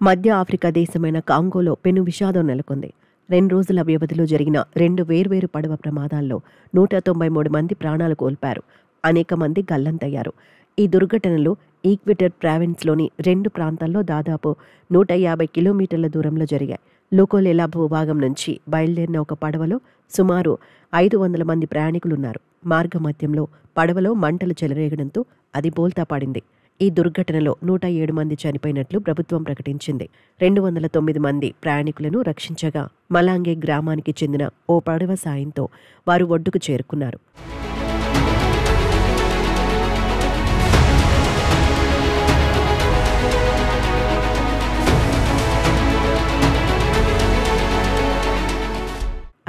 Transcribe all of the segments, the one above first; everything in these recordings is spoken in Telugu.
మధ్య ఆఫ్రికా దేశమైన కాంగోలో పెను విషాదం నెలకొంది. 2 రోజుల వ్యవధిలో జరిగిన 2 వేర్వేరు పడవ ప్రమాదాల్లో 193 మంది ప్రాణాలు కోల్పారు. అనేక మంది గల్లంతయ్యారు. ఈ దుర్ఘటనలు ఈక్వెటర్ ప్రావిన్స్లోని 2 ప్రాంతాల్లో దాదాపు 150 కిలోమీటర్ల దూరంలో జరిగాయి. లోకోలెలా భూభాగం నుంచి బయలుదేరిన ఒక పడవలో సుమారు 500 మంది ప్రయాణికులున్నారు. మార్గమధ్యంలో పడవలో మంటలు చెలరేగడంతో అది బోల్తా పడింది. ఈ దుర్ఘటనలో 107 మంది చనిపోయినట్లు ప్రభుత్వం ప్రకటించింది. 209 మంది ప్రయాణికులను రక్షించగా మలాంగే గ్రామానికి చెందిన ఓ పడవ సాయంతో వారు ఒడ్డుకు చేరుకున్నారు.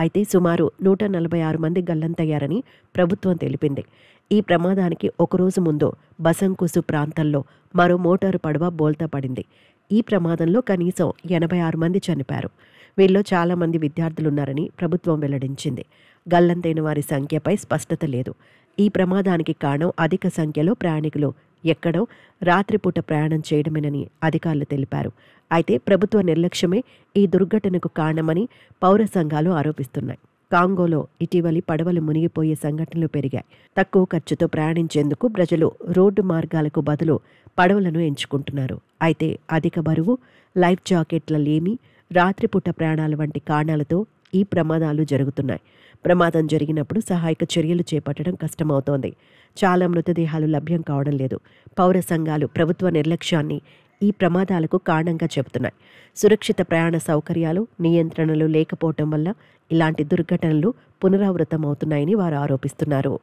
అయితే సుమారు 146 మంది గల్లంతయ్యారని ప్రభుత్వం తెలిపింది. ఈ ప్రమాదానికి ఒకరోజు ముందు బసంకుసు ప్రాంతంలో మరో మోటారు పడవ బోల్తా పడింది. ఈ ప్రమాదంలో కనీసం 86 మంది చనిపోయారు. వీరిలో చాలామంది విద్యార్థులున్నారని ప్రభుత్వం వెల్లడించింది. గల్లంతైన వారి సంఖ్యపై స్పష్టత లేదు. ఈ ప్రమాదానికి కారణం అధిక సంఖ్యలో ప్రయాణికులు ఎక్కడం, రాత్రిపూట ప్రయాణం చేయడమేనని అధికారులు తెలిపారు. అయితే ప్రభుత్వ నిర్లక్ష్యమే ఈ దుర్ఘటనకు కారణమని పౌర సంఘాలు ఆరోపిస్తున్నాయి. కాంగోలో ఇటీవలి పడవలు మునిగిపోయే సంఘటనలు పెరిగాయి. తక్కువ ఖర్చుతో ప్రయాణించేందుకు ప్రజలు రోడ్డు మార్గాలకు బదులు పడవలను ఎంచుకుంటున్నారు. అయితే అధిక బరువు, లైఫ్ జాకెట్ల లేమి, రాత్రిపూట ప్రయాణాల వంటి కారణాలతో ఈ ప్రమాదాలు జరుగుతున్నాయి. ప్రమాదం జరిగినప్పుడు సహాయక చర్యలు చేపట్టడం కష్టమవుతోంది. చాలా మృతదేహాలు లభ్యం కావడం లేదు. పౌర సంఘాలు ప్రభుత్వ నిర్లక్ష్యాన్ని ఈ ప్రమాదాలకు కారణంగా చెబుతున్నాయి. సురక్షిత ప్రయాణ సౌకర్యాలు, నియంత్రణలు లేకపోవటం వల్ల ఇలాంటి దుర్ఘటనలు పునరావృతమవుతున్నాయని వారు ఆరోపిస్తున్నారు.